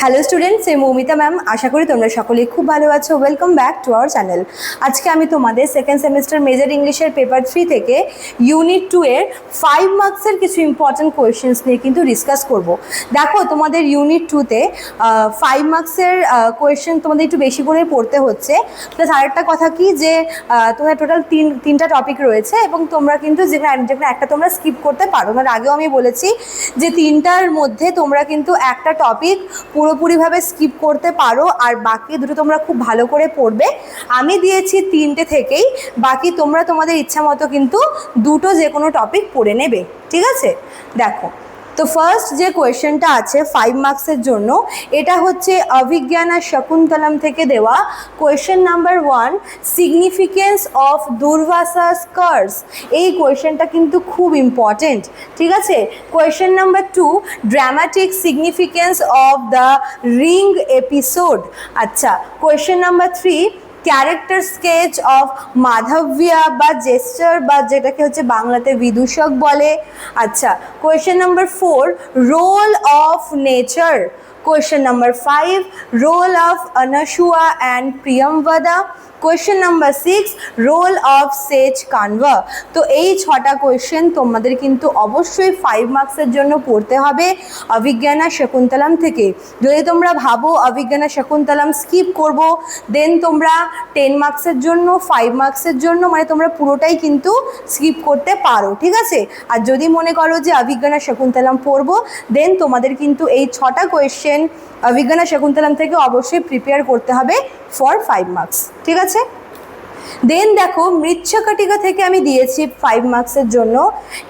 Hello students, আমি Moumita ma'am. আশা করি তোমরা সকলেই খুব ভালো আছো। Welcome back to our channel. আজকে আমি তোমাদের সেকেন্ড সেমিস্টার মেজর ইংলিশের পেপার 3 থেকে ইউনিট 2 এর 5 মার্কসের কিছু ইম্পর্টেন্ট কোয়েশ্চেন্স নিয়ে কিন্তু ডিসকাস করব। দেখো, তোমাদের ইউনিট 2তে 5 মার্কসের কোয়েশ্চেন তোমাদের একটু বেশি করে পড়তে হচ্ছে। প্লাস আরেকটা কথা কি যে তোমাদের টোটাল তিনটা টপিক রয়েছে এবং তোমরা কিন্তু যেখানে একটা তোমরা স্কিপ করতে পারো। মানে আগেও আমি বলেছি যে তিনটার মধ্যে তোমরা কিন্তু একটা টপিক পুরোপুরিভাবে স্কিপ করতে পারো, আর বাকি দুটো তোমরা খুব ভালো করে পড়বে। আমি দিয়েছি 3টে থেকেই, বাকি তোমরা তোমাদের ইচ্ছা মতো কিন্তু দুটো যে কোনো টপিক পড়ে নেবে, ঠিক আছে? দেখো, তো ফার্স্ট যে কোয়েশ্চেনটা আছে 5 মার্কসের জন্য, এটা হচ্ছে অভিজ্ঞানা শকুন্তলম থেকে দেওয়া। Question number 1, significance of Durvasa's curse. এই কোয়েশ্চেনটা কিন্তু খুব ইম্পর্টেন্ট, ঠিক আছে? Question number 2, dramatic significance of the ring episode. আচ্ছা, question number 3, character sketch of Madhavya বা জেস্টার, বা যেটাকে হচ্ছে বাংলাতে বিদূষক বলে। আচ্ছা, question number 4, role of nature. Question number 5, role of Anasuya and Priyamvada. Question number 6, role of sage Kanva. তো এই 6টা কোয়েশ্চেন তোমাদের কিন্তু অবশ্যই 5 মার্কসের জন্য পড়তে হবে অভিজ্ঞানা শকুন্তলম থেকে। যদি তোমরা ভাবো অভিজ্ঞানা শকুন্তলম স্কিপ করব, দেন তোমরা 10 মার্কসের জন্য 5 মার্কসের জন্য মানে তোমরা পুরোটাই কিন্তু স্কিপ করতে পারো, ঠিক আছে? আর যদি মনে করো যে অভিজ্ঞানা শকুন্তলম পড়বো, দেন তোমাদের কিন্তু এই 6টা কোয়েশ্চেন অভিজ্ঞানা শকুন্তলম থেকে অবশ্যই প্রিপেয়ার করতে হবে ফর 5 মার্কস, ঠিক আছে? দেন দেখো, মৃচ্ছকটিকা থেকে আমি দিয়েছি 5 মার্কসের জন্য।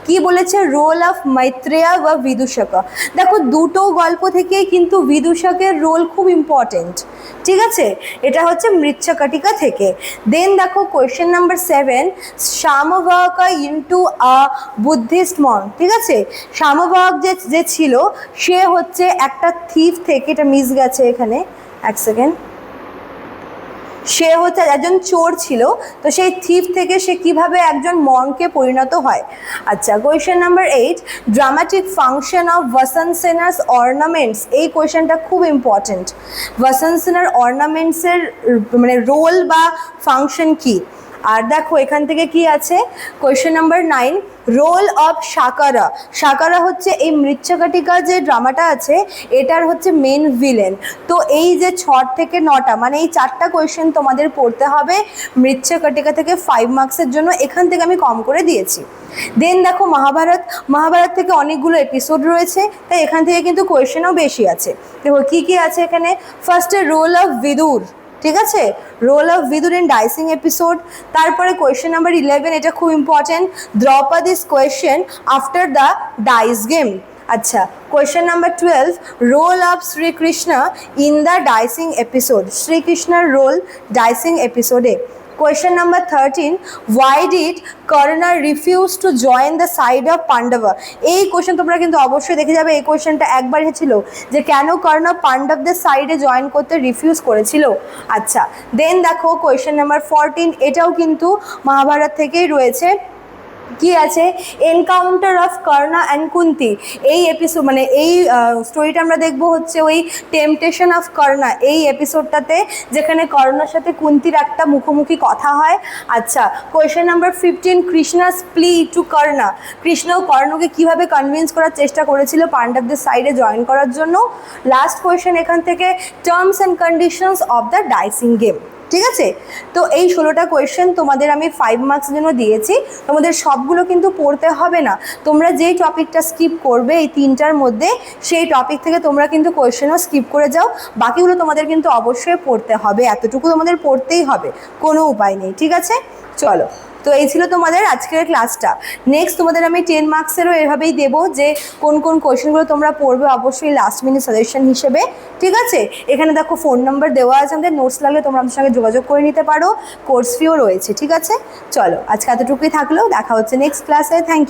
কি বলেছে? রোল অফ মৈত্রেয়া বা বিদূষকা। দেখো, দুটো গল্প থেকেই কিন্তু বিদূষকের রোল খুব ইম্পর্টেন্ট, ঠিক আছে? এটা হচ্ছে মৃচ্ছকটিকা থেকে। দেন দেখো, question number 7, Samvahaka into a Buddhist monk, ঠিক আছে? সামভাগ যে ছিল সে হচ্ছে একটা থিফ থেকে, এটা মিস গেছে এখানে, এক সেকেন্ড, সে হচ্ছে একজন চোর ছিল, তো সেই থিফ থেকে সে কিভাবে একজন মঙ্কে পরিণত হয়। আচ্ছা, question number 8, dramatic function of বসন্ত সেনার অর্নামেন্টস। এই কোয়েশ্চেনটা খুব ইম্পর্টেন্ট। বসন্ত সেনার অর্নামেন্টসের মানে রোল বা ফাংশন কি। আর দেখো এখান থেকে কি আছে, question number 9, role of Sakara. Sakara হচ্ছে এই মৃচ্ছকটিকা যে ড্রামাটা আছে এটার হচ্ছে মেন ভিলেন। তো এই যে 6 থেকে 9টা মানে এই 4টা কোয়েশ্চেন তোমাদের পড়তে হবে মৃচ্ছকটিকা থেকে 5 মার্কসের জন্য। এখান থেকে আমি কম করে দিয়েছি। দেন দেখো, মহাভারত থেকে অনেকগুলো এপিসোড রয়েছে, তাই এখান থেকে কিন্তু কোয়েশ্চেনও বেশি আছে। দেখো কী কী আছে এখানে। ফার্স্টে রোল অফ বিদুর, ঠিক আছে? Role of Vidura in dicing episode. তারপরে কোয়েশ্চেন নাম্বার 11, এটা খুব important, Draupadi's question after the dice game. আচ্ছা, question number 12, role of Shrikrishna in the dicing episode. শ্রীকৃষ্ণের রোল ডাইসিং এপিসোডে। Question number 13, why did Karna refuse to join the side of Pandava. এই কোয়েশ্চেন তোমরা কিন্তু অবশ্যই দেখে যাবে। এই কোয়েশ্চেনটা একবার ছিল যে কেন কর্ণা পাণ্ডবদের সাইডে জয়েন করতে রিফিউজ করেছিল। আচ্ছা, দেন দেখো কোয়েশ্চেন নাম্বার 14, এটাও কিন্তু মহাভারত থেকেই রয়েছে। কি আছে? Encounter of Karna and Kunti. এই এপিসোড মানে এই স্টোরিটা আমরা দেখবো হচ্ছে ওই টেম্পটেশন অফ কর্ণা এই এপিসোডটাতে, যেখানে কর্ণার সাথে কুন্তির একটা মুখোমুখি কথা হয়। আচ্ছা, question number 15, Krishna's plea to Karna. Krishna কর্ণকে কীভাবে কনভিন্স করার চেষ্টা করেছিল পাণ্ডবদের সাইডে জয়েন করার জন্য। লাস্ট কোয়েশ্চেন এখান থেকে, terms and conditions of the dicing game, ঠিক আছে? তো এই 16টা কোয়েশ্চেন তোমাদের আমি 5 মার্কসের জন্য দিয়েছি। তোমাদের সবগুলো কিন্তু পড়তে হবে না। তোমরা যেই টপিকটা স্কিপ করবে এই 3টার মধ্যে, সেই টপিক থেকে তোমরা কিন্তু কোয়েশ্চেনও স্কিপ করে যাও। বাকিগুলো তোমাদের কিন্তু অবশ্যই পড়তে হবে, এতটুকু তোমাদের পড়তেই হবে, কোনো উপায় নেই, ঠিক আছে? চলো, তো এই ছিল তোমাদের আজকের ক্লাসটা। নেক্সট তোমাদের আমি 10 মার্কসেরও এভাবেই দেবো যে কোন কোন কোয়েশ্চেনগুলো তোমরা পড়বে, অবশ্যই লাস্ট মিনিট সাজেশন হিসেবে, ঠিক আছে? এখানে দেখো ফোন নাম্বার দেওয়া আছে আমাদের, নোটস লাগলে তোমরা আমাদের সঙ্গে যোগাযোগ করে নিতে পারো, কোর্স ফিও রয়েছে, ঠিক আছে? চলো, আজকে এতটুকুই থাকলো, দেখা হচ্ছে নেক্সট ক্লাসে। Thank you.